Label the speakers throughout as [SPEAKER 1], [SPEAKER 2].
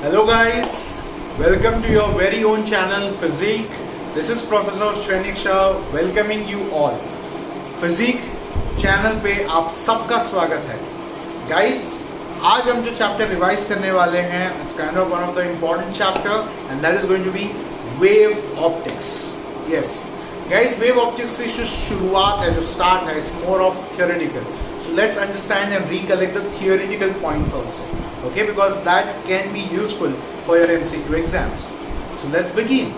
[SPEAKER 1] Hello guys, welcome to your very own channel Physique. This is Professor Shrenik Shah welcoming you all. Physique channel पे आप सबका स्वागत है. Guys, आज हम जो चैप्टर रिवाइज करने वाले हैं, it's kind of one of the important chapter and that is going to be wave optics. Yes, guys, wave optics की जो शुरुआत है, जो start है, it's more of theoretical. So let's understand and recollect the theoretical points also. Okay, because that can be useful for your MCQ exams. So let's begin.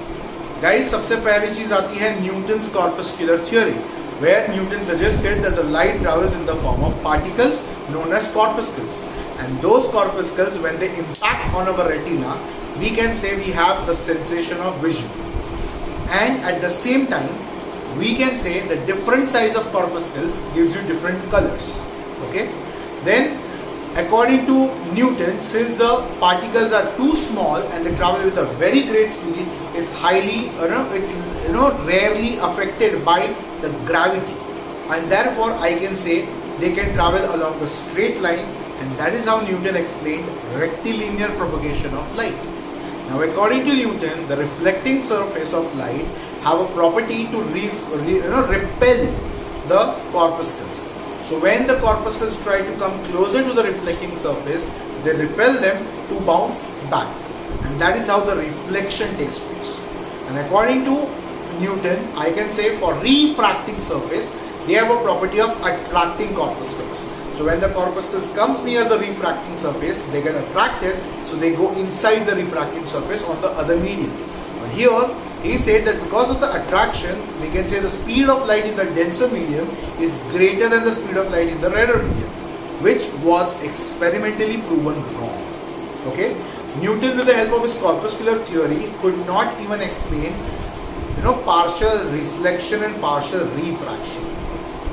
[SPEAKER 1] Guys, सबसे पहली चीज आती है Newton's corpuscular theory, where Newton suggested that the light travels in the form of particles known as corpuscles, and those corpuscles, when they impact on our retina, we can say we have the sensation of vision, and at the same time we can say the different size of corpuscles gives you different colors. Okay, then according to Newton, since the particles are too small and they travel with a very great speed, it's highly rarely affected by the gravity, and therefore I can say they can travel along a straight line, and that is how Newton explained rectilinear propagation of light. Now according to Newton, the reflecting surface of light have a property to repel the corpuscles. So when the corpuscles try to come closer to the reflecting surface, they repel them to bounce back, and that is how the reflection takes place. And according to Newton, I can say for refracting surface, they have a property of attracting corpuscles. So when the corpuscles comes near the refracting surface, they get attracted, so they go inside the refracting surface on the other medium. But here he said that because of the attraction, we can say the speed of light in the denser medium is greater than the speed of light in the rarer medium, which was experimentally proven wrong. Okay, Newton, with the help of his corpuscular theory, could not even explain partial reflection and partial refraction.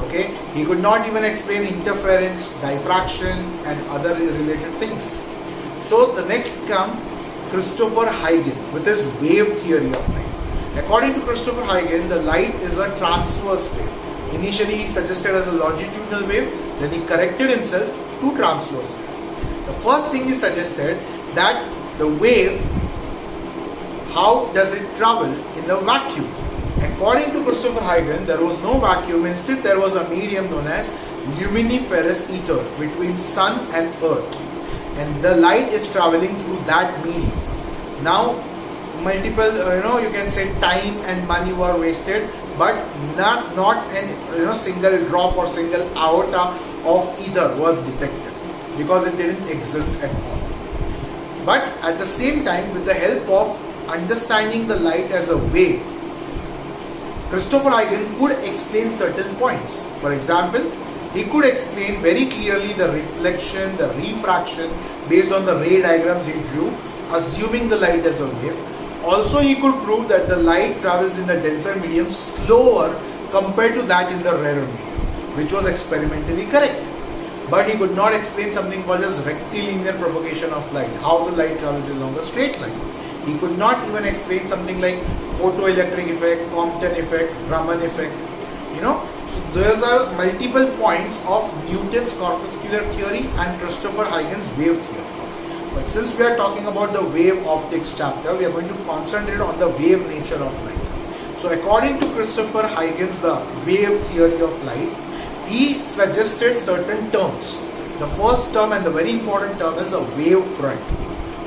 [SPEAKER 1] Okay, he could not even explain interference, diffraction and other related things. So the next come Christopher Huygens with his wave theory of light. According to Christopher Huygens, the light is a transverse wave. Initially he suggested as a longitudinal wave, then he corrected himself to transverse wave. The first thing he suggested that the wave, how does it travel in the vacuum? According to Christopher Huygens, there was no vacuum. Instead, there was a medium known as luminiferous ether between sun and earth, and the light is traveling through that medium. Now, multiple, you can say time and money were wasted, but not an single drop or single iota of ether was detected because it didn't exist at all. But at the same time, with the help of understanding the light as a wave, Christopher Huygens could explain certain points. For example, he could explain very clearly the reflection, the refraction based on the ray diagrams he drew, assuming the light as a wave. Also, he could prove that the light travels in the denser medium slower compared to that in the rarer medium, which was experimentally correct. But he could not explain something called as rectilinear propagation of light, how the light travels along a straight line. He could not even explain something like photoelectric effect, Compton effect, Raman effect. So those are multiple points of Newton's corpuscular theory and Christopher Huygens' wave theory. But since we are talking about the wave optics chapter, we are going to concentrate on the wave nature of light. So according to Christopher Huygens, the wave theory of light, he suggested certain terms. The first term and the very important term is a wave front.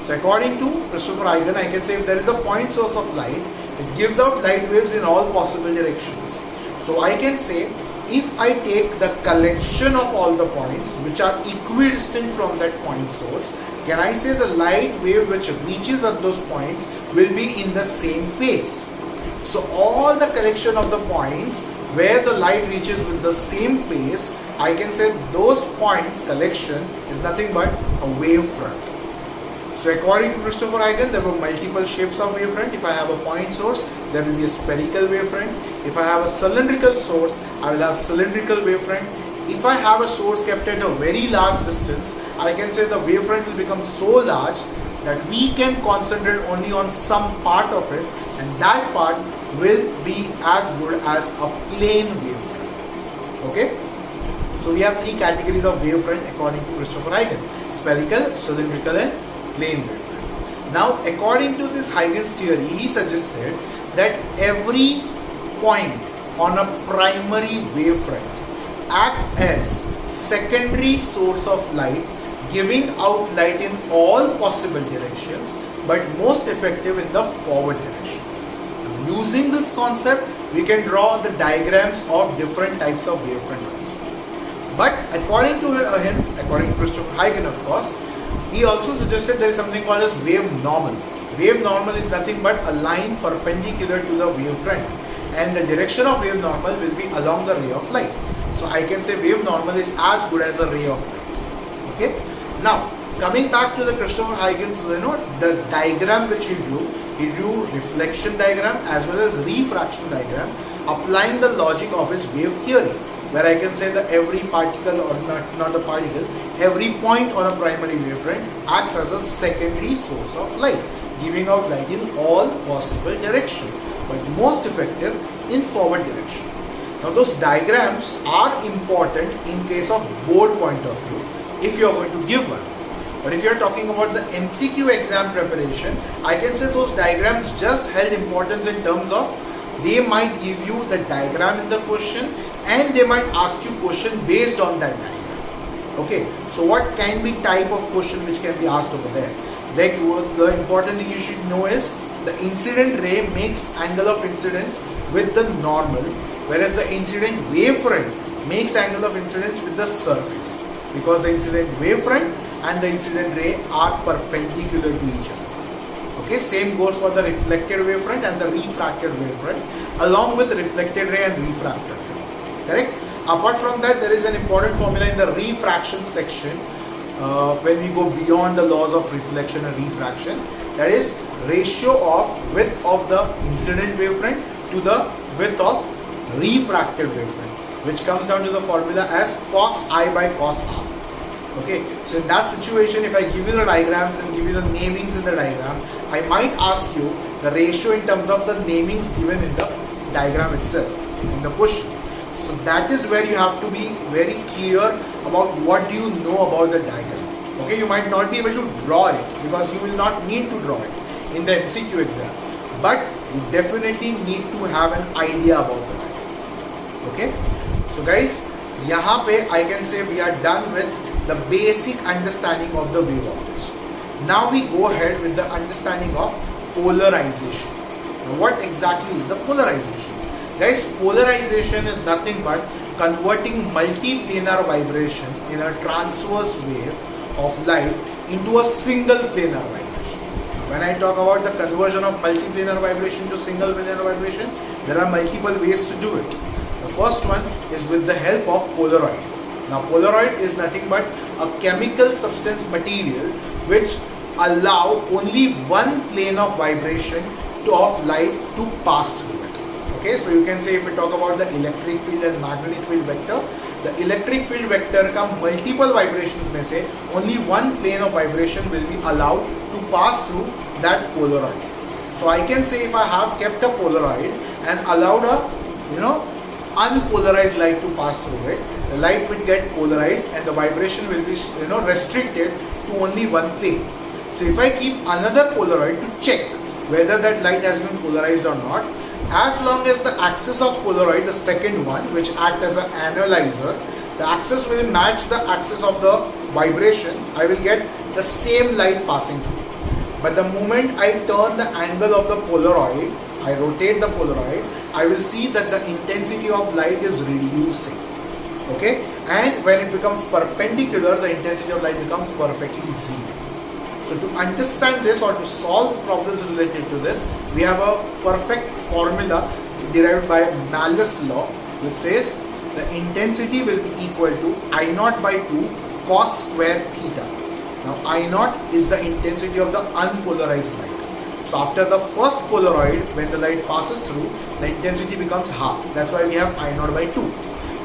[SPEAKER 1] So according to Christopher Huygens, I can say if there is a point source of light, it gives out light waves in all possible directions. So I can say if I take the collection of all the points which are equidistant from that point source, can I say the light wave which reaches at those points will be in the same phase? So all the collection of the points where the light reaches with the same phase, I can say those points collection is nothing but a wave front. So according to Christopher Huygens, there were multiple shapes of wavefront. If I have a point source, there will be a spherical wavefront. If I have a cylindrical source, I will have cylindrical wavefront. If I have a source kept at a very large distance, I can say the wavefront will become so large that we can concentrate only on some part of it, and that part will be as good as a plane wavefront. Okay? So we have three categories of wavefront according to Christopher Huygens: spherical, cylindrical and plane wavefront. Now, according to this Huygens theory, he suggested that every point on a primary wavefront act as secondary source of light, giving out light in all possible directions, but most effective in the forward direction. Using this concept, we can draw the diagrams of different types of wavefront also. But according to him, according to Christopher Huygens, of course, he also suggested there is something called as wave normal. Wave normal is nothing but a line perpendicular to the wavefront, and the direction of wave normal will be along the ray of light. So I can say wave normal is as good as a ray of light. Okay. Now coming back to the Christopher Huygens, the diagram which he drew reflection diagram as well as refraction diagram, applying the logic of his wave theory, where I can say that every particle, or not the particle, every point on a primary wavefront acts as a secondary source of light, giving out light in all possible directions, but most effective in forward direction. Now those diagrams are important in case of board point of view, if you are going to give one. But if you are talking about the MCQ exam preparation, I can say those diagrams just held importance in terms of they might give you the diagram in the question, and they might ask you question based on that diagram. Okay, so what can be type of question which can be asked over there? Like the important thing you should know is the incident ray makes angle of incidence with the normal, whereas the incident wavefront makes angle of incidence with the surface, because the incident wavefront and the incident ray are perpendicular to each other. Okay, same goes for the reflected wavefront and the refracted wavefront, along with reflected ray and refracted ray. Correct? Apart from that, there is an important formula in the refraction section when we go beyond the laws of reflection and refraction. That is ratio of width of the incident wavefront to the width of refracted wavefront, which comes down to the formula as cos I by cos R. Okay, so in that situation, if I give you the diagrams and give you the namings in the diagram, I might ask you the ratio in terms of the namings given in the diagram itself, in the question. So that is where you have to be very clear about what do you know about the diagram. Okay, you might not be able to draw it because you will not need to draw it in the MCQ exam, but you definitely need to have an idea about the diagram. Okay, so guys, यहाँ पे I can say we are done with the basic understanding of the wave optics. Now we go ahead with the understanding of polarization. Now what exactly is the polarization? Guys, polarization is nothing but converting multiplanar vibration in a transverse wave of light into a single planar vibration. When I talk about the conversion of multiplanar vibration to single planar vibration, there are multiple ways to do it. The first one is with the help of Polaroid. Now Polaroid is nothing but a chemical substance material which allow only one plane of vibration of light to pass through it. Okay, so you can say if we talk about the electric field and magnetic field vector, the electric field vector का multiple vibrations में से only one plane of vibration will be allowed to pass through that Polaroid. So I can say if I have kept a Polaroid and allowed a unpolarized light to pass through it, the light will get polarized and the vibration will be restricted to only one plane. So if I keep another Polaroid to check whether that light has been polarized or not, as long as the axis of Polaroid, the second one which acts as an analyzer, the axis will match the axis of the vibration, I will get the same light passing through. But the moment I turn the angle of the Polaroid, I rotate the Polaroid, I will see that the intensity of light is reducing. Okay, and when it becomes perpendicular, the intensity of light becomes perfectly zero. So to understand this or to solve problems related to this, we have a perfect formula derived by Malus law, which says the intensity will be equal to I naught by 2 cos square theta. Now I naught is the intensity of the unpolarized light. So after the first Polaroid, when the light passes through, the intensity becomes half. That's why we have I naught by 2.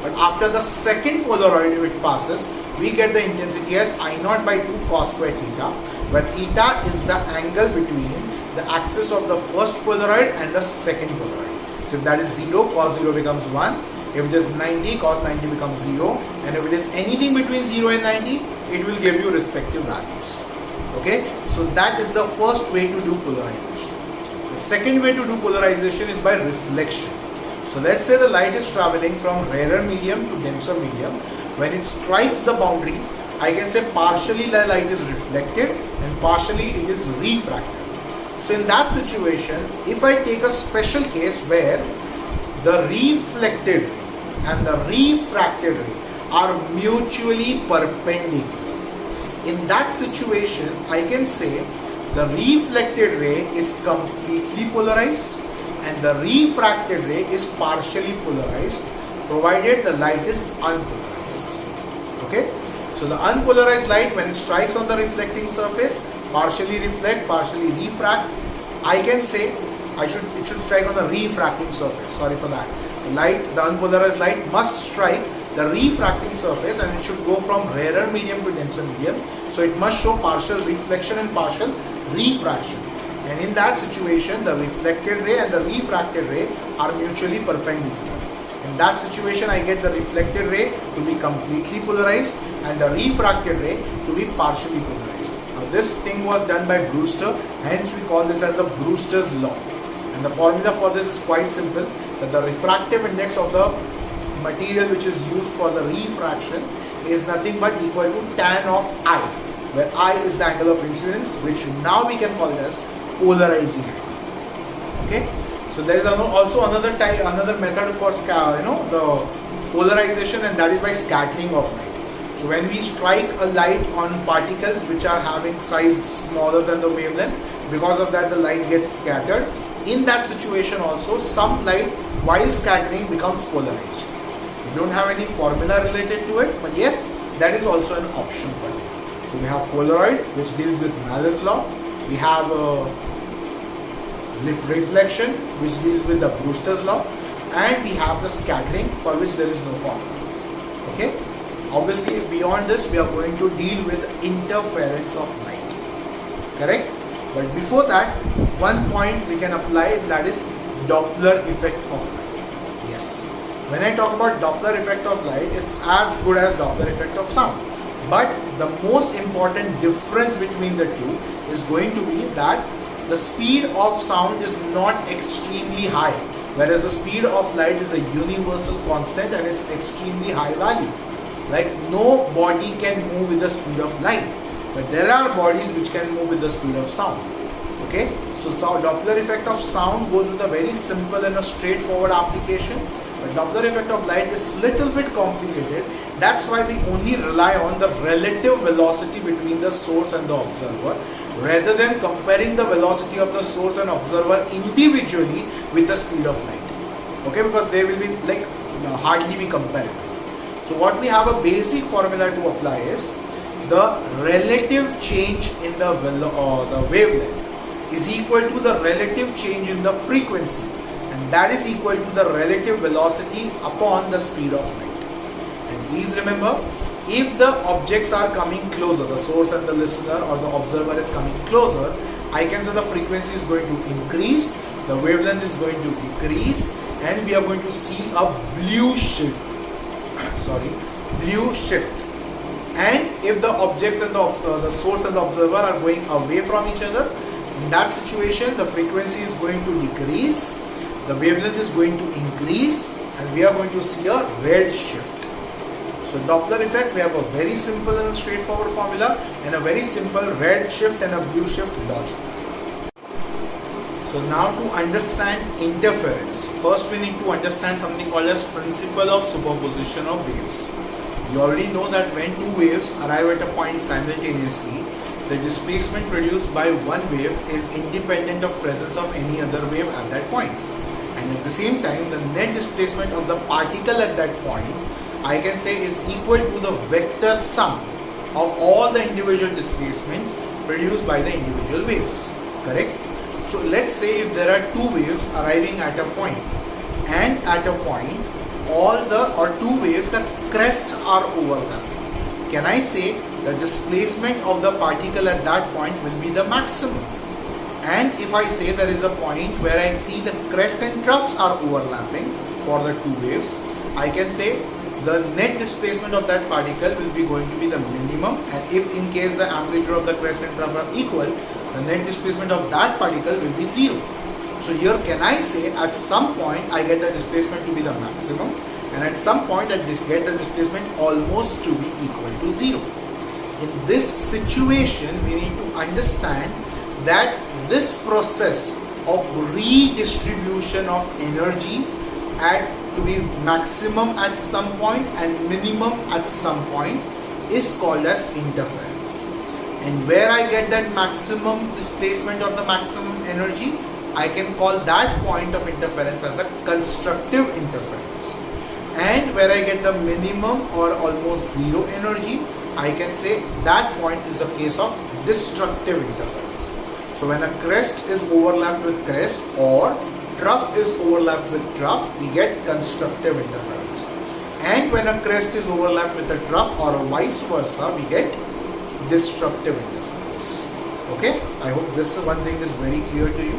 [SPEAKER 1] But after the second Polaroid, if it passes, we get the intensity as I naught by 2 cos square theta, where theta is the angle between the axis of the first Polaroid and the second Polaroid. So if that is 0, cos 0 becomes 1. If it is 90, cos 90 becomes 0. And if it is anything between 0 and 90, it will give you respective values. Okay, so that is the first way to do polarization. The second way to do polarization is by reflection. So let's say the light is traveling from rarer medium to denser medium. When it strikes the boundary, I can say partially the light is reflected and partially it is refracted. So in that situation, if I take a special case where the reflected and the refracted ray are mutually perpendicular, in that situation, I can say the reflected ray is completely polarized and the refracted ray is partially polarized, provided the light is unpolarized. Okay? So the unpolarized light, when it strikes on the reflecting surface, partially reflect, partially refract. I can say it should strike on the refracting surface. Sorry for that. The unpolarized light must strike the refracting surface and it should go from rarer medium to denser medium. So it must show partial reflection and partial refraction. And in that situation, the reflected ray and the refracted ray are mutually perpendicular. In that situation, I get the reflected ray to be completely polarized and the refracted ray to be partially polarized. Now this thing was done by Brewster, hence we call this as the Brewster's law. And the formula for this is quite simple, that the refractive index of the material which is used for the refraction is nothing but equal to tan of I, where I is the angle of incidence, which now we can call it as polarizing angle. Okay, so there is also another method for the polarization, and that is by scattering of light. So when we strike a light on particles which are having size smaller than the wavelength, because of that the light gets scattered. In that situation also, some light while scattering becomes polarized. We don't have any formula related to it, but yes, that is also an option for you. So we have Polaroid, which deals with Malus law. We have reflection, which deals with the Brewster's law, and we have the scattering, for which there is no formula. Okay. Obviously, beyond this, we are going to deal with interference of light. Correct? But before that, one point we can apply, that is Doppler effect of light. Yes. When I talk about Doppler effect of light, it's as good as Doppler effect of sound. But the most important difference between the two is going to be that the speed of sound is not extremely high, whereas the speed of light is a universal constant and it's extremely high value. Like no body can move with the speed of light, but there are bodies which can move with the speed of sound. Okay, so Doppler effect of sound goes with a very simple and a straightforward application. But Doppler effect of light is little bit complicated. That's why we only rely on the relative velocity between the source and the observer, rather than comparing the velocity of the source and observer individually with the speed of light. Okay, because they will be hardly be comparable. So what we have a basic formula to apply is the relative change in the wavelength is equal to the relative change in the frequency, and that is equal to the relative velocity upon the speed of light. And please remember, if the objects are coming closer, the source and the listener or the observer is coming closer, I can say the frequency is going to increase, the wavelength is going to decrease, and we are going to see a blue shift. And if the objects and the source and the observer are going away from each other, in that situation the frequency is going to decrease, the wavelength is going to increase, and we are going to see a red shift. So Doppler effect, we have a very simple and straightforward formula and a very simple red shift and a blue shift logic. So now to understand interference, first we need to understand something called as principle of superposition of waves. You already know that when two waves arrive at a point simultaneously, the displacement produced by one wave is independent of presence of any other wave at that point. And at the same time, the net displacement of the particle at that point, I can say, is equal to the vector sum of all the individual displacements produced by the individual waves. Correct? So let's say if there are two waves arriving at a point, and at a point two waves ka crests are overlapping, can I say the displacement of the particle at that point will be the maximum? And if I say there is a point where I see the crest and troughs are overlapping for the two waves, I can say the net displacement of that particle will be going to be the minimum, and if in case the amplitude of the crest and trough are equal, the net displacement of that particle will be 0. So here can I say at some point I get the displacement to be the maximum, and at some point I get the displacement almost to be equal to 0. In this situation, we need to understand that this process of redistribution of energy to be maximum at some point and minimum at some point is called as interference. And where I get that maximum displacement or the maximum energy, I can call that point of interference as a constructive interference. And where I get the minimum or almost zero energy, I can say that point is a case of destructive interference. So when a crest is overlapped with crest or trough is overlapped with trough, we get constructive interference. And when a crest is overlapped with a trough or vice versa, we get destructive interference. Okay, I hope this one thing is very clear to you.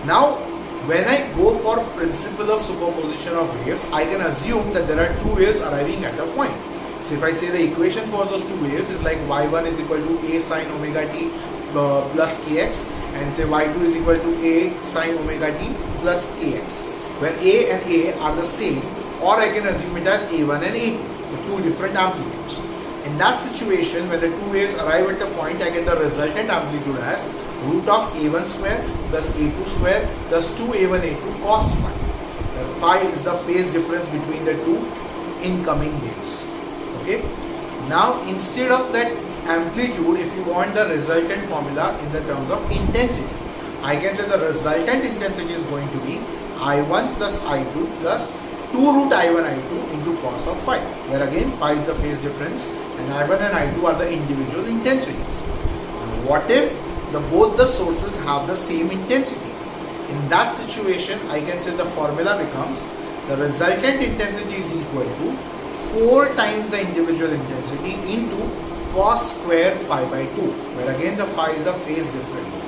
[SPEAKER 1] Now, when I go for principle of superposition of waves, I can assume that there are two waves arriving at a point. So if I say the equation for those two waves is like y1 is equal to a sine omega t plus kx, and say y2 is equal to a sine omega t plus kx, where a and a are the same, or I can assume it as a1 and a2, so two different amplitudes. In that situation, when the two waves arrive at a point, I get the resultant amplitude as root of a1 square plus a2 square plus 2a1 a2 cos phi. Where phi is the phase difference between the two incoming waves. Okay. Now instead of that amplitude, if you want the resultant formula in the terms of intensity, I can say the resultant intensity is going to be I1 plus I2 plus 2 root I1 I2 into cos of phi, where again phi is the phase difference and I1 and I2 are the individual intensities. Now what if both the sources have the same intensity? In that situation, I can say the formula becomes the resultant intensity is equal to 4 times the individual intensity into cos square phi by 2, where again the phi is the phase difference.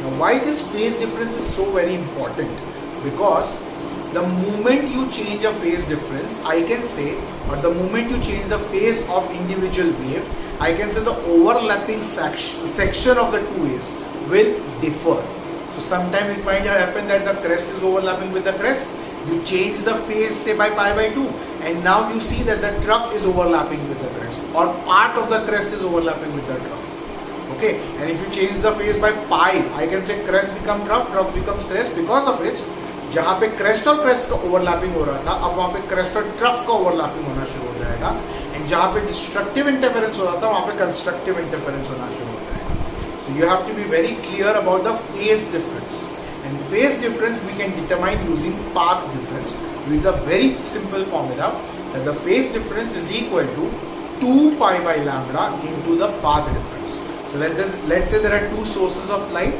[SPEAKER 1] Now why this phase difference is so very important? Because the moment you change a phase difference, I can say, or the moment you change the phase of individual wave, I can say the overlapping section of the two waves will differ. So sometimes it might happen that the crest is overlapping with the crest, you change the phase say by pi by 2, and now you see that the trough is overlapping with the crest, or part of the crest is overlapping with the trough. Okay, and if you change the phase by pi, I can say crest become trough, trough becomes crest, because of which जहाँ पे crest और crest का overlapping हो रहा था, अब वहाँ पे crest और trough का overlapping होना शुरू हो जाएगा, and जहाँ पे destructive interference हो रहा था, वहाँ पे constructive interference होना शुरू हो जाएगा. So you have to be very clear about the phase difference. And phase difference we can determine using path difference with a very simple formula that the phase difference is equal to 2 pi by lambda into the path difference. So let's say there are two sources of light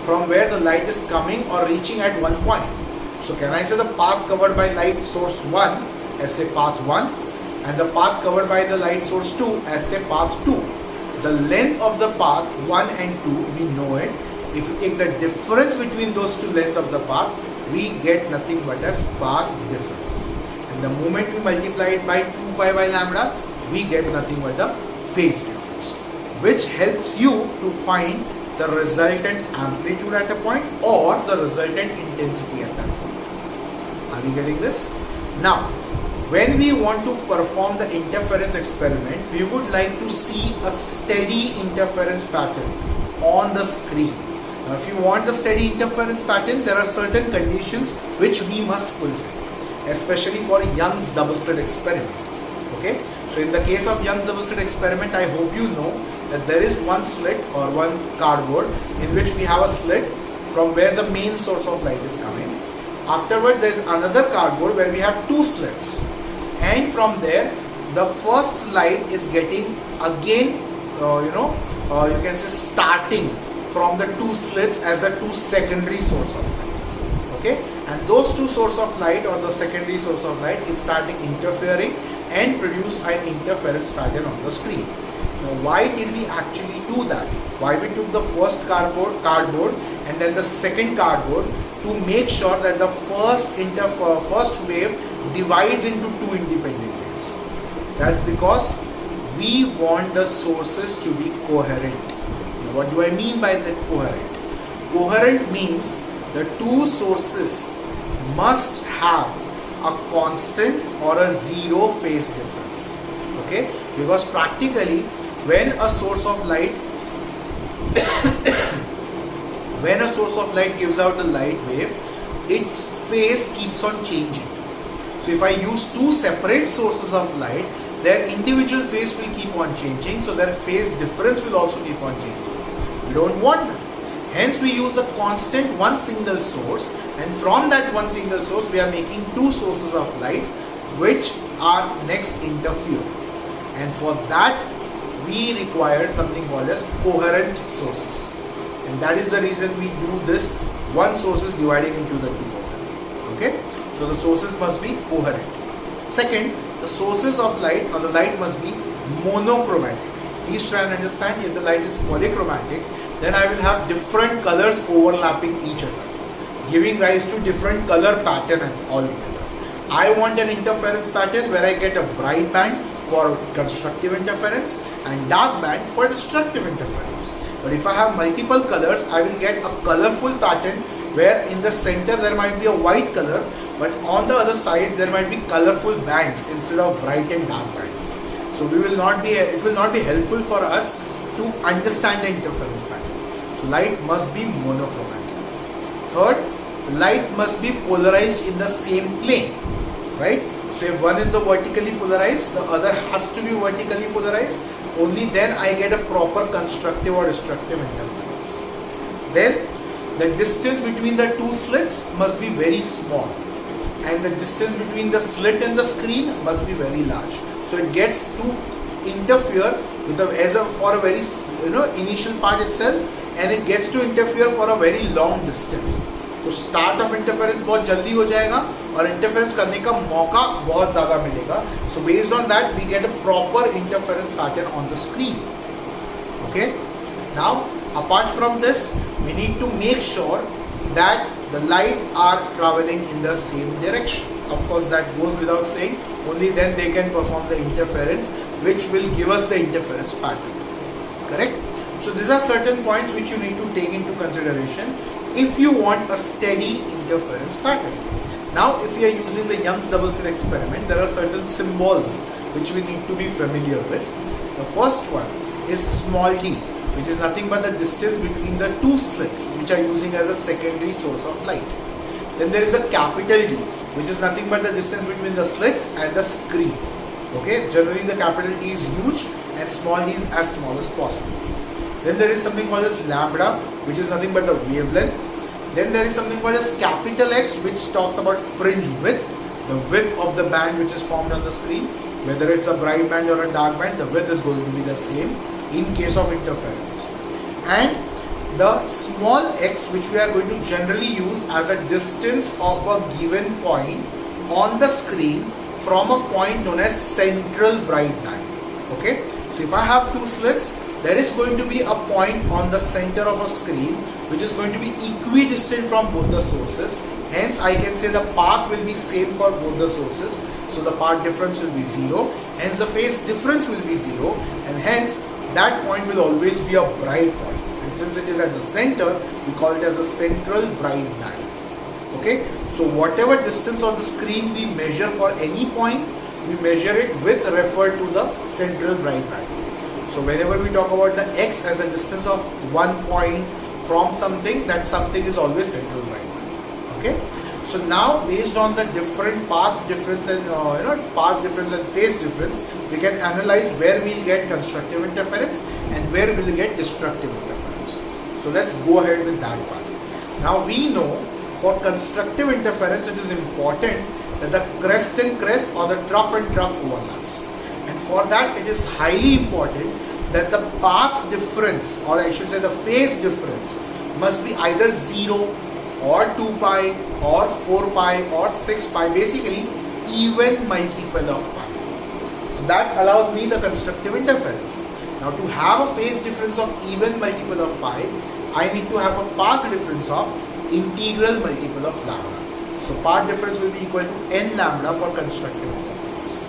[SPEAKER 1] from where the light is coming or reaching at one point. So can I say the path covered by light source 1 as say path 1 and the path covered by the light source 2 as say path 2. The length of the path 1 and 2, we know it. If you take the difference between those two lengths of the path, we get nothing but as path difference. And the moment we multiply it by 2 pi by lambda, we get nothing but the phase difference, which helps you to find the resultant amplitude at a point or the resultant intensity at that point. Are we getting this? Now, when we want to perform the interference experiment, we would like to see a steady interference pattern on the screen. Now, if you want the steady interference pattern, there are certain conditions which we must fulfill, especially for Young's double slit experiment. Okay, so in the case of Young's double slit experiment, I hope you know that there is one slit or one cardboard in which we have a slit from where the main source of light is coming. Afterwards, there is another cardboard where we have two slits, and from there the first light is getting again you can say starting from the two slits as the two secondary source of light. Okay, and those two source of light or the secondary source of light is starting interfering and produce an interference pattern on the screen. Now why did we actually do that? Why we took the first cardboard and then the second cardboard? To make sure that the first wave divides into two independent waves. That's because we want the sources to be coherent. Now, what do I mean by that coherent? Coherent means the two sources must have a constant or a zero phase difference. Okay? Because practically when a source of light gives out a light wave, its phase keeps on changing. So if I use two separate sources of light, their individual phase will keep on changing, so their phase difference will also keep on changing. We don't want that. Hence we use a constant one single source, and from that one single source we are making two sources of light which are next interfere. And for that we require something called as coherent sources. And that is the reason we do this one source is dividing into the two of them. Okay? So the sources must be coherent. Second, the sources of light or the light must be monochromatic. Please try and understand, if the light is polychromatic, then I will have different colors overlapping each other, giving rise to different color pattern altogether. I want an interference pattern where I get a bright band for constructive interference and dark band for destructive interference. But if I have multiple colors, I will get a colorful pattern where in the center there might be a white color, but on the other sides there might be colorful bands instead of bright and dark bands. So it will not be helpful for us to understand the interference pattern. So light must be monochromatic. Third, light must be polarized in the same plane, right? So if one is the vertically polarized, the other has to be vertically polarized. Only then I get a proper constructive or destructive interference. Then the distance between the two slits must be very small, and the distance between the slit and the screen must be very large. So it gets to interfere with for a very initial part itself, and it gets to interfere for a very long distance. तो start of interference बहुत जल्दी हो जाएगा और interference करने का मौका बहुत ज़्यादा मिलेगा. So based on that we get a proper interference pattern on the screen. Okay, now apart from this we need to make sure that the light are traveling in the same direction. Of course that goes without saying, only then they can perform the interference which will give us the interference pattern. Correct? So these are certain points which you need to take into consideration if you want a steady interference pattern. Now if we are using the Young's double slit experiment, there are certain symbols which we need to be familiar with. The first one is small d, which is nothing but the distance between the two slits which are using as a secondary source of light. Then there is a capital D, which is nothing but the distance between the slits and the screen. Okay, generally the capital D is huge and small d is as small as possible. Then there is something called as lambda, which is nothing but the wavelength. Then there is something called as capital X, which talks about fringe width, the width of the band which is formed on the screen. Whether it's a bright band or a dark band, the width is going to be the same in case of interference. And the small x, which we are going to generally use as a distance of a given point on the screen from a point known as central bright band. Okay, so if I have two slits, there is going to be a point on the center of a screen which is going to be equidistant from both the sources. Hence I can say the path will be same for both the sources, so the path difference will be 0, hence the phase difference will be 0, and hence that point will always be a bright point. And since it is at the center, we call it as a central bright band. Okay, so whatever distance on the screen we measure for any point, we measure it with refer to the central bright band. So whenever we talk about the x as a distance of one point from something, that something is always central bright band. Okay, so now based on the different path difference and path difference and phase difference, we can analyze where we will get constructive interference and where we will get destructive interference. So let's go ahead with that part. Now we know for constructive interference it is important that the crest and crest or the trough and trough overlaps. And for that it is highly important that the path difference, or I should say the phase difference, must be either 0 or 2 pi or 4 pi or 6 pi, basically even multiple of pi. So that allows me the constructive interference. Now to have a phase difference of even multiple of pi, I need to have a path difference of integral multiple of lambda. So path difference will be equal to n lambda for constructive interference.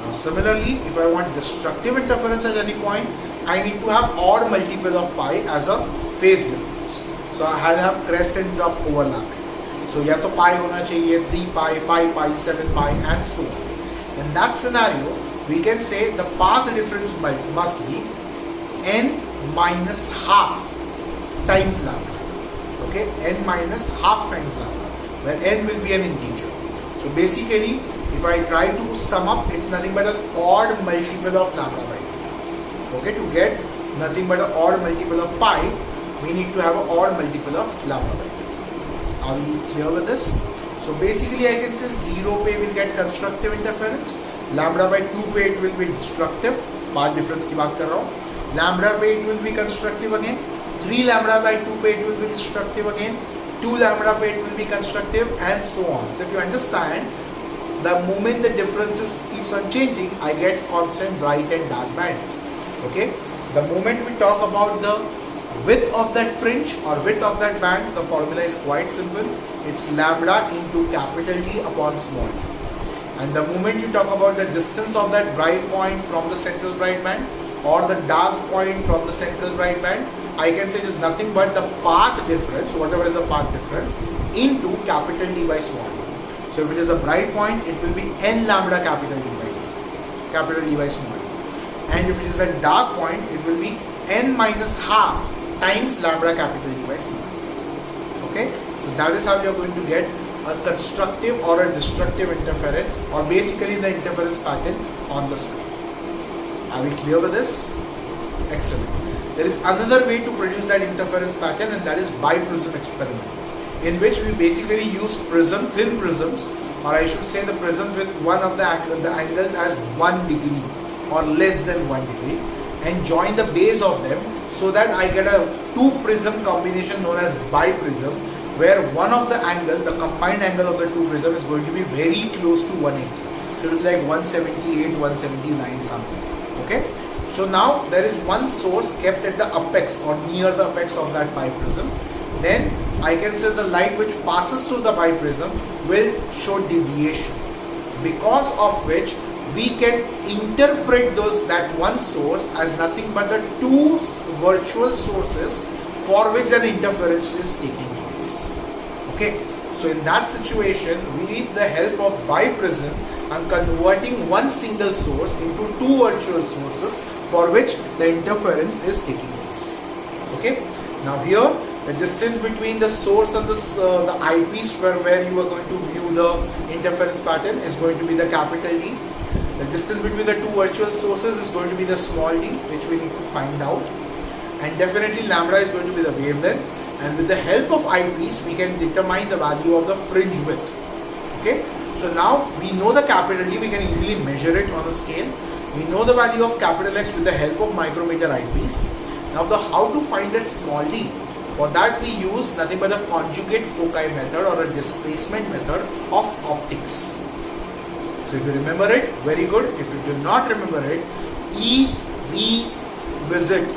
[SPEAKER 1] Now similarly, if I want destructive interference at any point, I need to have odd multiple of pi as a phase difference. So I'll have crescents of overlapping. So या तो pi होना चाहिए 3 pi, 5 pi, 7 pi and so on. In that scenario, we can say the path difference must be n minus half times lambda. Okay, n minus half times lambda, where n will be an integer. So basically, if I try to sum up, it's nothing but an odd multiple of lambda by 2. Okay, to get nothing but an odd multiple of pi, we need to have an odd multiple of lambda by 2. Are we clear with this? So basically, I can say 0 पे will get constructive interference, lambda by 2 पे it will be destructive, path difference की बात कर रहा हूँ. Lambda पे it will be constructive again. 3 lambda by 2 पे it will be destructive again. 2 lambda पे it will be constructive, and so on. So if you understand, the moment the differences keeps on changing, I get constant bright and dark bands. Okay. The moment we talk about the width of that fringe or width of that band, the formula is quite simple. It's lambda into capital D upon small d. And the moment you talk about the distance of that bright point from the central bright band or the dark point from the central bright band, I can say it is nothing but the path difference, whatever is the path difference, into capital D by small d. So if it is a bright point, it will be n lambda capital D by d, capital D by small d. And if it is a dark point, it will be n minus half times lambda capital D by small d. Okay, so that is how you are going to get a constructive or a destructive interference, or basically the interference pattern on the screen. Are we clear with this? Excellent. There is another way to produce that interference pattern, and that is biprism experiment, in which we basically use thin prisms, or I should say the prisms with one of the angles as 1 degree or less than 1 degree, and join the base of them, so that I get a 2 prism combination known as biprism, where one of the angle, the combined angle of the 2 prism is going to be very close to 180. So it will be like 178, 179 something. Okay. So now there is one source kept at the apex or near the apex of that biprism. Then I can say the light which passes through the biprism will show deviation, because of which we can interpret that one source as nothing but the 2 virtual sources for which an interference is taking place. Okay, so in that situation, with the help of biprism, I am converting one single source into 2 virtual sources for which the interference is taking place. Okay, now here the distance between the source and the eyepiece where you are going to view the interference pattern is going to be the capital D. The distance between the 2 virtual sources is going to be the small d, which we need to find out. And definitely lambda is going to be the wavelength. And with the help of eyepiece, we can determine the value of the fringe width. Okay. So now we know the capital D, we can easily measure it on a scale. We know the value of capital X with the help of micrometer eyepiece. Now how to find that small d? For that we use nothing but a conjugate foci method or a displacement method of optics. So if you remember it, very good. If you do not remember it, please visit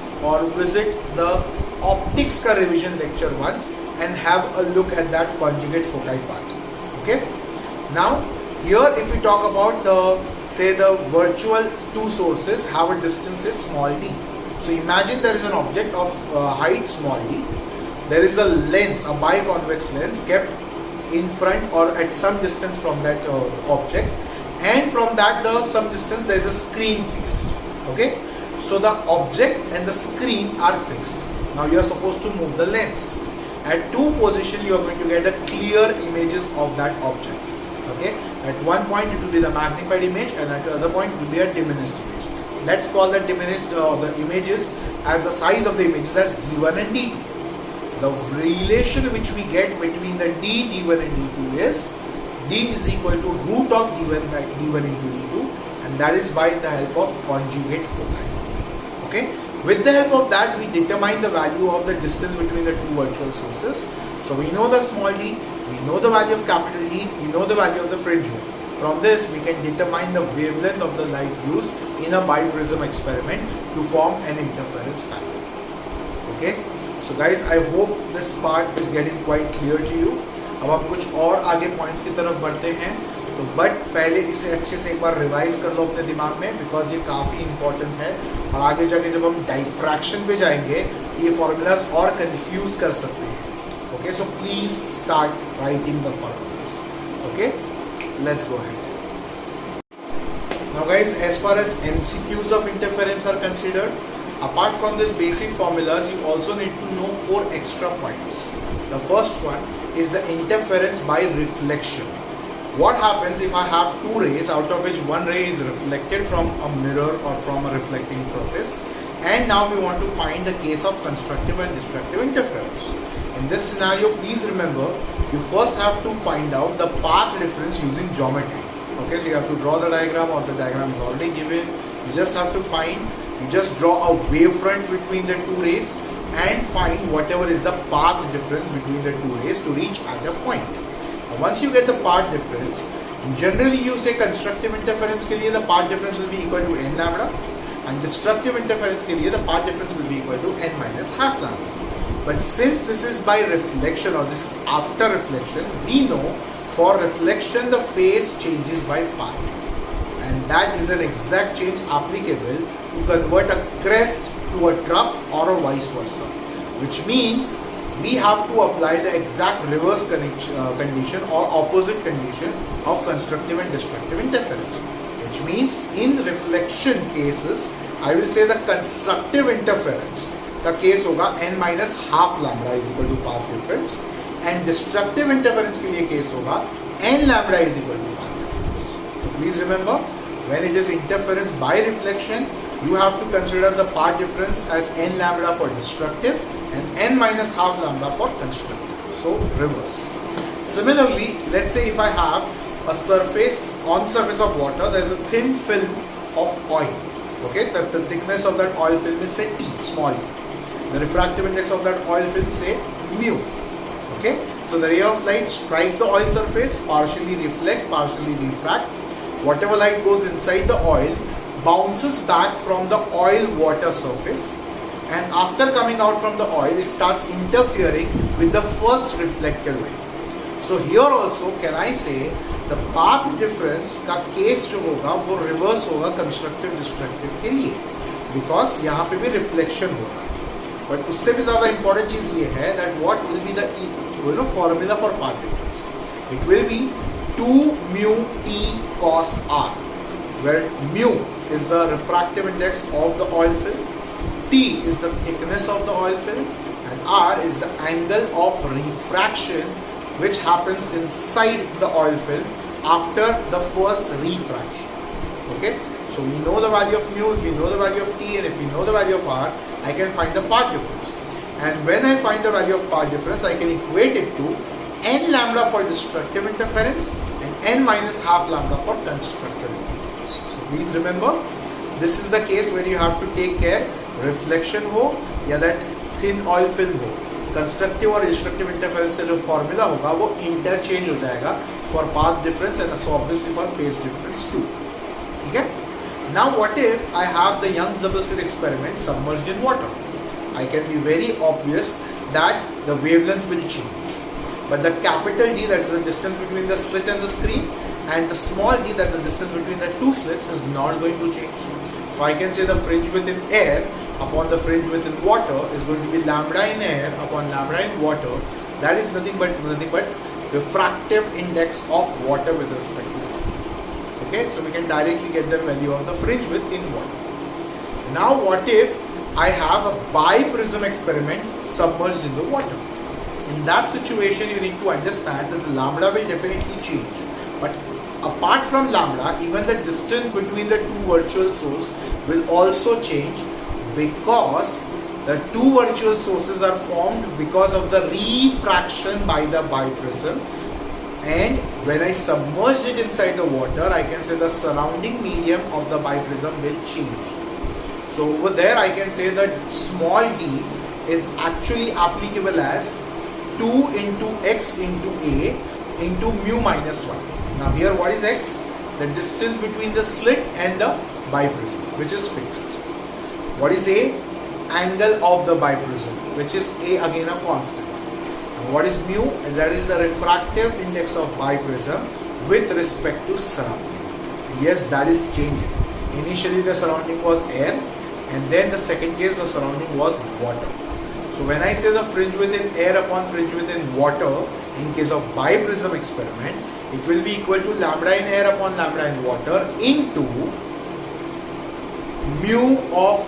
[SPEAKER 1] the optics ka revision lecture once and have a look at that conjugate foci part. Okay. Now here if we talk about the virtual 2 sources have a distance is small d. So imagine there is an object of height small d. There is a lens, a biconvex lens kept in front or at some distance from that object, and from that some distance there is a screen placed. Okay, so the object and the screen are fixed. Now you are supposed to move the lens. At 2 position you are going to get a clear images of that object. Okay, at one point it will be the magnified image, and at the other point it will be a diminished image. Let's call the diminished the images as the size of the images as D1 and D2. The relation which we get between the D1 and D2 is D is equal to root of D1 into D2, and that is by the help of conjugate foci. Okay. With the help of that, we determine the value of the distance between the 2 virtual sources. So we know the small d, we know the value of capital D, we know the value of the fringe width. From this, we can determine the wavelength of the light used in a biprism experiment to form an interference pattern. Okay. So guys, I hope this part is getting quite clear to you. अब हम कुछ और आगे points की तरफ बढ़ते हैं. तो बट पहले इसे अच्छे से एक बार रिवाइज कर लो अपने दिमाग में, बिकॉज ये काफ़ी इंपॉर्टेंट है और आगे जाके जब हम डाइफ्रैक्शन पे जाएंगे ये फॉर्मूलाज और कंफ्यूज कर सकते हैं। Okay, so please start writing the formulas. Okay, let's go ahead. Now guys, as far as MCQs of interference are considered, apart from these basic formulas, you also need to know 4 extra points. The first one is the interference by reflection. What happens if I have 2 rays, out of which one ray is reflected from a mirror or from a reflecting surface, and now we want to find the case of constructive and destructive interference. In this scenario, please remember, you first have to find out the path difference using geometry. Okay, so you have to draw the diagram, or the diagram is already given. You just have to you just draw a wavefront between the 2 rays and find whatever is the path difference between the 2 rays to reach at a point. Now, once you get the path difference, generally you say constructive interference के लिए the path difference will be equal to n lambda, and destructive interference के लिए the path difference will be equal to n minus half lambda. But since this is by reflection, or this is after reflection, we know for reflection the phase changes by pi, and that is an exact change applicable to convert a crest to a trough or a vice versa, which means we have to apply the exact reverse condition or opposite condition of constructive and destructive interference, which means in reflection cases I will say the constructive interference का case होगा n minus half lambda is equal to path difference, and destructive interference के लिए case होगा n lambda is equal to path difference. So please remember, when it is interference by reflection, you have to consider the path difference as n lambda for destructive and n minus half lambda for constructive. So reverse. Similarly, let's say if I have a surface, on surface of water, there is a thin film of oil. Okay, the thickness of that oil film is say t, small t. The refractive index of that oil film say mu. Okay, so the ray of light strikes the oil surface, partially reflect, partially refract. Whatever light goes inside the oil bounces back from the oil water surface, and after coming out from the oil it starts interfering with the first reflected wave. So here also can I say the path difference का case जो होगा वो reverse होगा constructive destructive के लिए, because यहाँ पे भी रिफ्लेक्शन होगा. बट उससे भी ज़्यादा इंपॉर्टेंट चीज़ ये है that what will be the formula for path difference. It will be 2 mu t cos r, where mu is the refractive index of the oil film, t is the thickness of the oil film, and r is the angle of refraction which happens inside the oil film after the first refraction. Okay, so we know the value of mu, we know the value of t, and if we know the value of r, I can find the path difference. And when I find the value of path difference, I can equate it to n lambda for destructive interference and n minus half lambda for constructive interference. So please remember, this is the case where you have to take care, reflection हो या that thin oil film हो, constructive और destructive interference का जो formula होगा वो interchange हो जाएगा for path difference and obviously for phase difference too. ठीक है. Now what if I have the Young's double slit experiment submerged in water? I can be very obvious that the wavelength will change, but the capital D, that is the distance between the slit and the screen, and the small d, that is the distance between the two slits, is not going to change. So I can say the fringe width in air upon the fringe width in water is going to be lambda in air upon lambda in water. That is nothing but refractive index of water with respect to water. Okay, so we can directly get the value of the fringe width in water. Now what if I have a biprism experiment submerged in the water? In that situation, you need to understand that the lambda will definitely change. But apart from lambda, even the distance between the two virtual sources will also change, because the two virtual sources are formed because of the refraction by the biprism. And when I submerge it inside the water, I can say the surrounding medium of the biprism will change. So over there, I can say that small d is actually applicable as 2 into x into a into mu minus 1. Now here what is x? The distance between the slit and the biprism, which is fixed. What is a? Angle of the biprism, which is a, again a constant. And what is mu? And that is the refractive index of biprism with respect to surrounding. Yes, that is changing. Initially the surrounding was air, and then the second case the surrounding was water. So when I say the fringe within air upon fringe within water, in case of biprism experiment, it will be equal to lambda in air upon lambda in water into mu of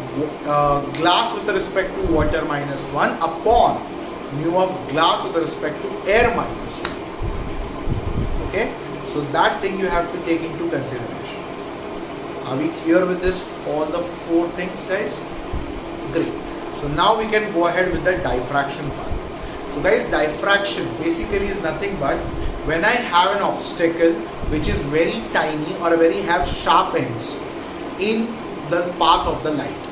[SPEAKER 1] glass with respect to water minus 1 upon mu of glass with respect to air minus 1. Okay, so that thing you have to take into consideration. Are we clear with this, all the four things, guys? Great. So now we can go ahead with the diffraction part. So guys, diffraction basically is nothing but when I have an obstacle which is very tiny or very have sharp ends in the path of the light.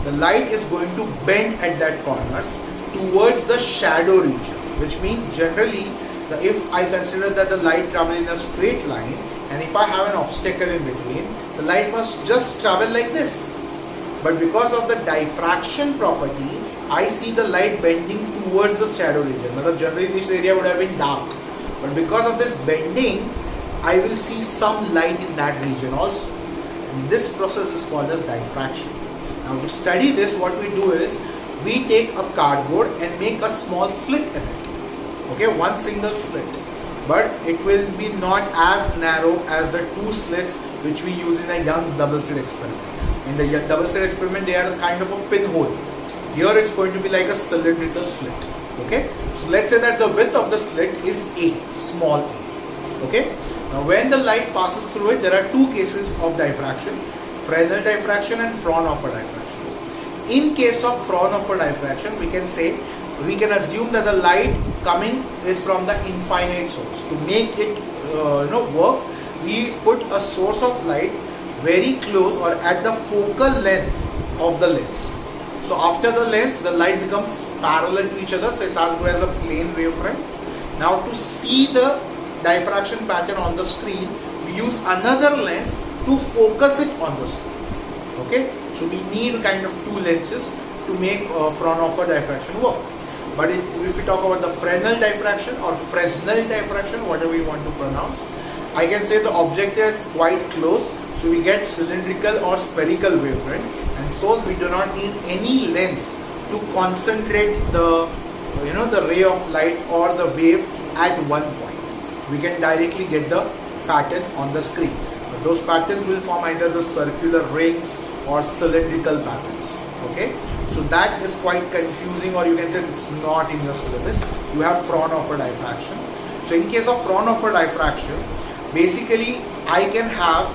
[SPEAKER 1] The light is going to bend at that corners towards the shadow region, which means generally if I consider that the light travel in a straight line, and if I have an obstacle in between, the light must just travel like this. But because of the diffraction property, I see the light bending towards the shadow region. Generally this area would have been dark, but because of this bending, I will see some light in that region also. And this process is called as diffraction. Now to study this, what we do is we take a cardboard and make a small slit in it. Okay, one single slit, but it will be not as narrow as the two slits which we use in a Young's double slit experiment. In the double slit experiment, they are kind of a pinhole. Here it's going to be like a cylindrical slit. Okay, so let's say that the width of the slit is A, small a. Okay, now when the light passes through it, there are two cases of diffraction: Fresnel diffraction and Fraunhofer diffraction. In case of Fraunhofer diffraction, we can assume that the light coming is from the infinite source. To make it work, we put a source of light very close or at the focal length of the lens. So after the lens, the light becomes parallel to each other, so it's as good as a plane wavefront. Now to see the diffraction pattern on the screen, we use another lens to focus it on the screen. Okay, so we need kind of two lenses to make Fraunhofer diffraction work. But if we talk about the Fresnel diffraction or Fresnel diffraction, whatever we want to pronounce, I can say the object is quite close, so we get cylindrical or spherical wavefront, and so we do not need any lens to concentrate the the ray of light or the wave at one point. We can directly get the pattern on the screen. But those patterns will form either the circular rings or cylindrical patterns. Okay, so that is quite confusing, or you can say it's not in your syllabus. You have Fraunhofer diffraction. So in case of Fraunhofer diffraction, basically I can have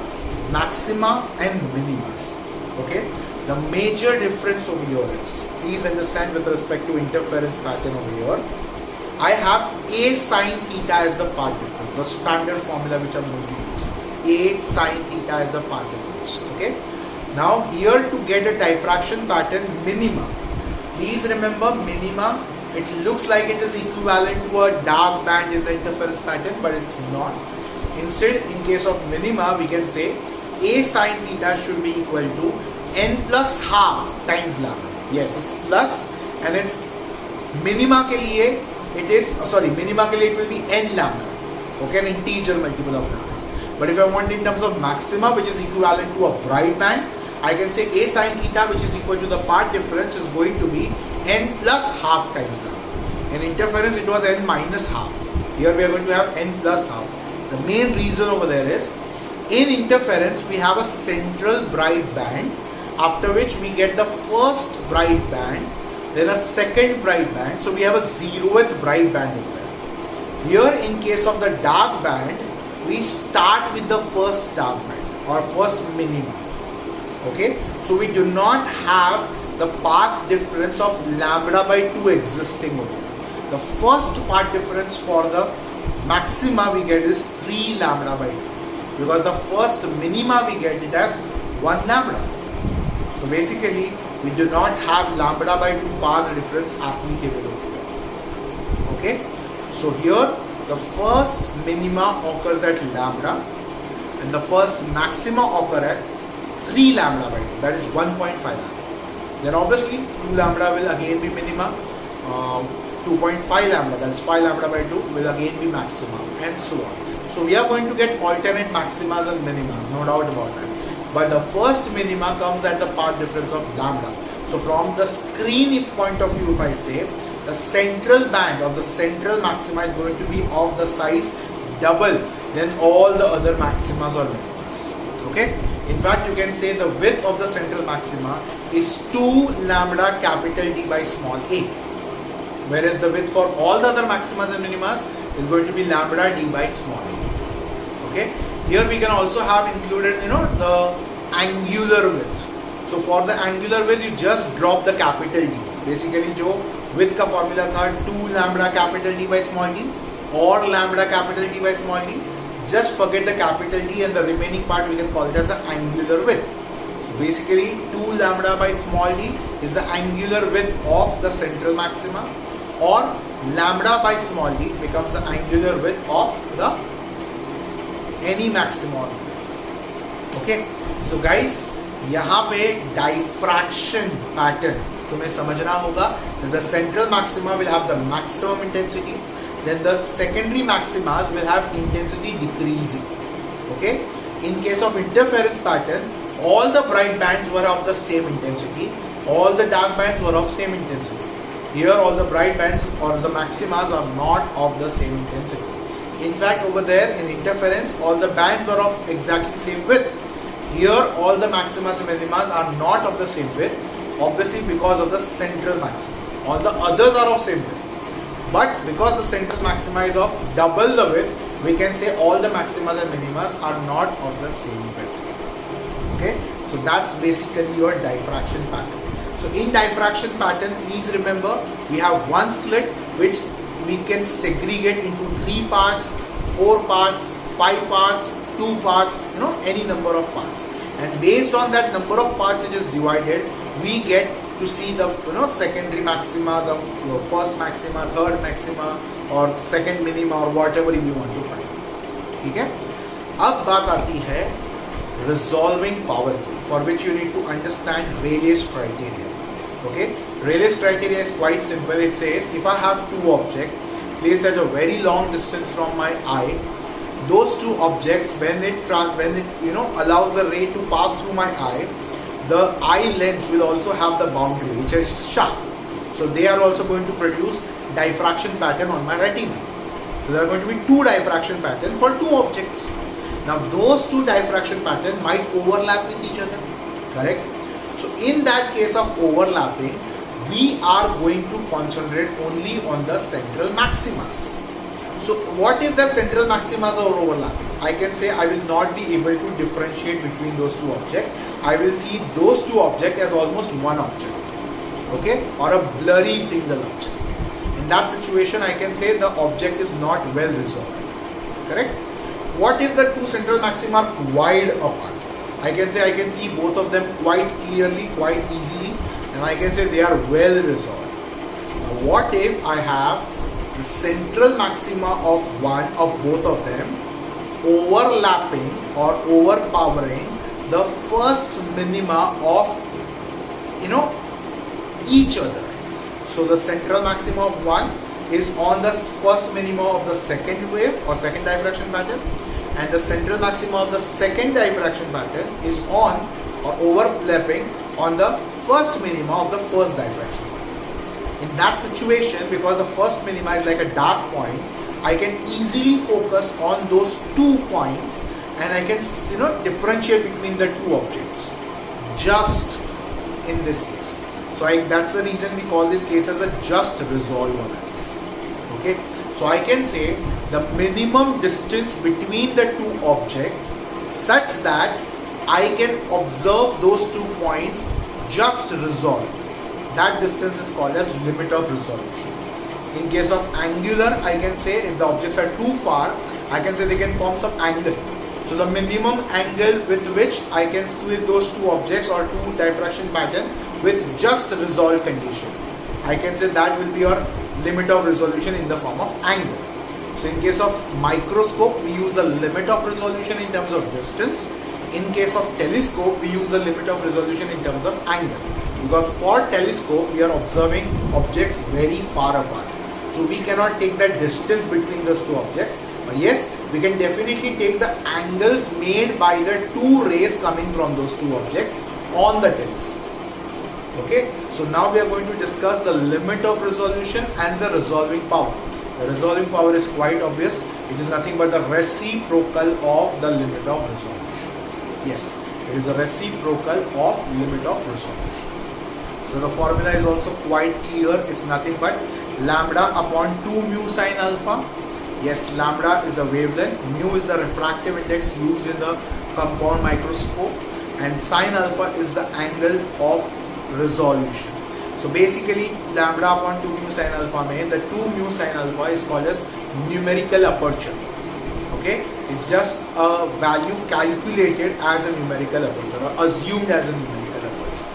[SPEAKER 1] maxima and minimas. Okay, the major difference over here is, please understand with respect to interference pattern over here, I have A sine theta as the path difference, the standard formula which I'm going to use. A sine theta as the path difference. Okay, now here to get a diffraction pattern minima, please remember minima, it looks like it is equivalent to a dark band in the interference pattern, but it's not. Instead, in case of minima, we can say A sine theta should be equal to n plus half times lambda. Yes, it's plus, and it's minima ke liye it is minima ke liye it will be n lambda. Okay, an integer multiple of lambda. But if I want in terms of maxima, which is equivalent to a bright band, I can say A sine theta, which is equal to the path difference, is going to be n plus half times lambda. In interference, it was n minus half. Here we are going to have n plus half. The main reason over there is, in interference, we have a central bright band, after which we get the first bright band, then a second bright band. So we have a 0th bright band over there. Here, in case of the dark band, we start with the first dark band or first minimum. Okay, so we do not have the path difference of lambda by 2 existing over here. The first path difference for the maxima we get is 3 lambda by 2, because the first minima we get it as 1 lambda. So basically we do not have lambda by 2 path difference applicable over here. Okay, so here the first minima occurs at lambda and the first maxima occur at 3 lambda by 2, that is 1.5 lambda. Then obviously 2 lambda will again be minima, 2.5 lambda, that is 5 lambda by 2 will again be maxima, and so on. So we are going to get alternate maximas and minimas, no doubt about that. But the first minima comes at the path difference of lambda. So from the screen point of view, if I say, the central band of the central maxima is going to be of the size double than all the other maximas or minimas. Okay? In fact, you can say the width of the central maxima is 2 lambda capital D by small a. Whereas the width for all the other maximas and minimas is going to be lambda D by small a. Okay? Here we can also have included, the angular width. So for the angular width, you just drop the capital D. Basically, जो width का formula था 2 lambda capital D by small d or lambda capital D by small d. Just forget the capital D and the remaining part we can call it as the angular width. So basically, 2 lambda by small d is the angular width of the central maxima, or lambda by small d becomes the angular width of the any maxima. Okay, so guys, यहाँ पे diffraction pattern तुम्हें समझना होगा that the central maxima will have the maximum intensity, then the secondary maximas will have intensity decreasing. Okay, in case of interference pattern, all the bright bands were of the same intensity, all the dark bands were of same intensity. Here all the bright bands or the maximas are not of the same intensity. In fact, over there in interference, all the bands were of exactly same width. Here all the maximas and minimas are not of the same width, obviously because of the central maxima. All the others are of same width. But because the central maxima is of double the width, we can say all the maximas and minimas are not of the same width. Okay, so that's basically your diffraction pattern. So in diffraction pattern, please remember we have one slit which we can segregate into 3 parts, 4 parts, 5 parts, 2 parts, any number of parts. And based on that number of parts which is divided, we get to see the secondary maxima, the first maxima, third maxima, or second minima, or whatever you want to find. ठीक है? अब बात आती है resolving power की, for which you need to understand Rayleigh's criteria. Okay? Rayleigh's criteria is quite simple. It says if I have 2 objects placed at a very long distance from my eye, those 2 objects, when it allows the ray to pass through my eye, the eye lens will also have the boundary which is sharp. So they are also going to produce diffraction pattern on my retina. So there are going to be 2 diffraction pattern for 2 objects. Now those 2 diffraction pattern might overlap with each other, correct? So in that case of overlapping, we are going to concentrate only on the central maximas. So what if the central maximas are overlapping? I can say I will not be able to differentiate between those 2 objects. I will see those 2 objects as almost one object, okay, or a blurry single object. In that situation, I can say the object is not well resolved, correct? What if the 2 central maxima are wide apart? I can say I can see both of them quite clearly, quite easily, and I can say they are well resolved. Now, what if I have the central maxima of both of them overlapping or overpowering the first minima of each other? So the central maxima of one is on the first minima of the second wave or second diffraction pattern, and the central maxima of the second diffraction pattern is on or overlapping on the first minima of the first diffraction. In that situation, because the first minima is like a dark point, I can easily focus on those 2 points and I can differentiate between the 2 objects just in this case. So that's the reason we call this case as a just resolve analysis. Okay, so I can say the minimum distance between the 2 objects such that I can observe those 2 points just resolve. That distance is called as limit of resolution. In case of angular, I can say if the objects are too far, I can say they can form some angle. So the minimum angle with which I can see those 2 objects or 2 diffraction pattern with just resolved condition, I can say that will be your limit of resolution in the form of angle. So in case of microscope, we use a limit of resolution in terms of distance. In case of telescope, we use a limit of resolution in terms of angle. Because for telescope, we are observing objects very far apart. so we cannot take that distance between those two objects, but yes, we can definitely take the angles made by the two rays coming from those two objects on the telescope. Okay, so now we are going to discuss the limit of resolution and the resolving power. The resolving power is quite obvious. It is nothing but the reciprocal of the limit of resolution. Yes, it is the reciprocal of limit of resolution. So the formula is also quite clear. It's nothing but lambda upon 2 mu sine alpha. Yes, lambda is the wavelength, mu is the refractive index used in the compound microscope, and sine alpha is the angle of resolution. So basically lambda upon 2 mu sine alpha mein the 2 mu sine alpha is called as numerical aperture. Okay, it's just a value calculated as a numerical aperture or assumed as a numerical aperture.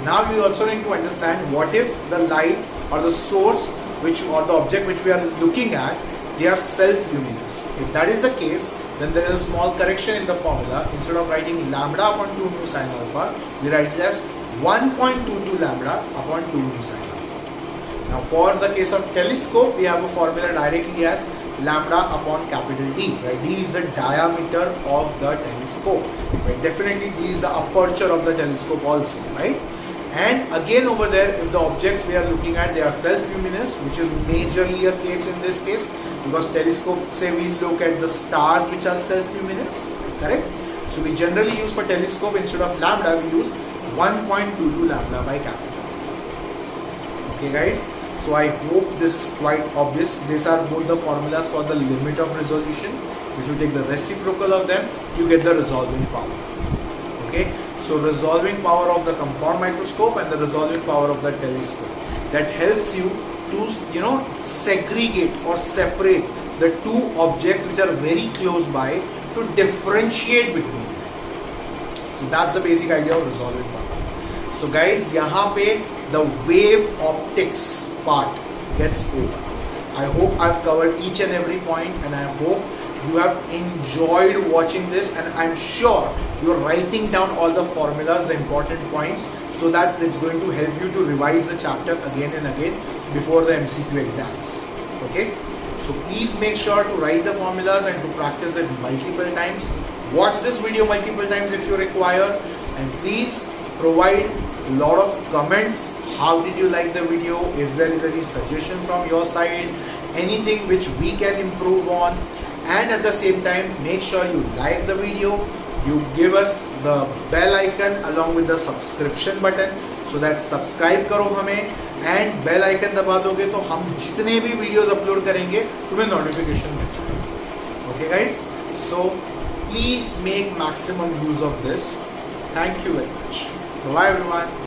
[SPEAKER 1] Now we also need to understand what if the light or the source or the object which we are looking at, they are self-luminous. If that is the case, then there is a small correction in the formula. Instead of writing lambda upon 2 mu sine alpha, we write it as 1.22 lambda upon 2 mu sine alpha. Now for the case of telescope, we have a formula directly as lambda upon capital D. Right? D is the diameter of the telescope. Right? Definitely D is the aperture of the telescope also. Right? And again over there, if the objects we are looking at, they are self-luminous, which is majorly a case in this case, because telescope, say we look at the stars which are self-luminous, correct? So we generally use for telescope, instead of lambda, we use 1.22 lambda by capital. Okay guys, so I hope this is quite obvious. These are both the formulas for the limit of resolution. If you take the reciprocal of them, you get the resolving power. Okay, so resolving power of the compound microscope and the resolving power of the telescope. That helps you to segregate or separate the two objects which are very close by, to differentiate between them. So that's the basic idea of resolving power. So guys, यहाँ पे the wave optics part gets over. I hope I've covered each and every point, and I hope you have enjoyed watching this, and I'm sure you're writing down all the formulas, the important points, so that it's going to help you to revise the chapter again and again before the MCQ exams. Okay, so please make sure to write the formulas and to practice it multiple times. Watch this video multiple times if you require, and please provide a lot of comments. How did you like the video? Is there any suggestion from your side, anything which we can improve on? And at the same time, make sure you like the video, you give us the bell icon along with the subscription button, so that subscribe करो हमें, and bell icon दबा दोगे तो हम जितने भी videos upload करेंगे तुम्हें notification मिल जाएगा. Okay guys, so please make maximum use of this. Thank you very much. Bye everyone.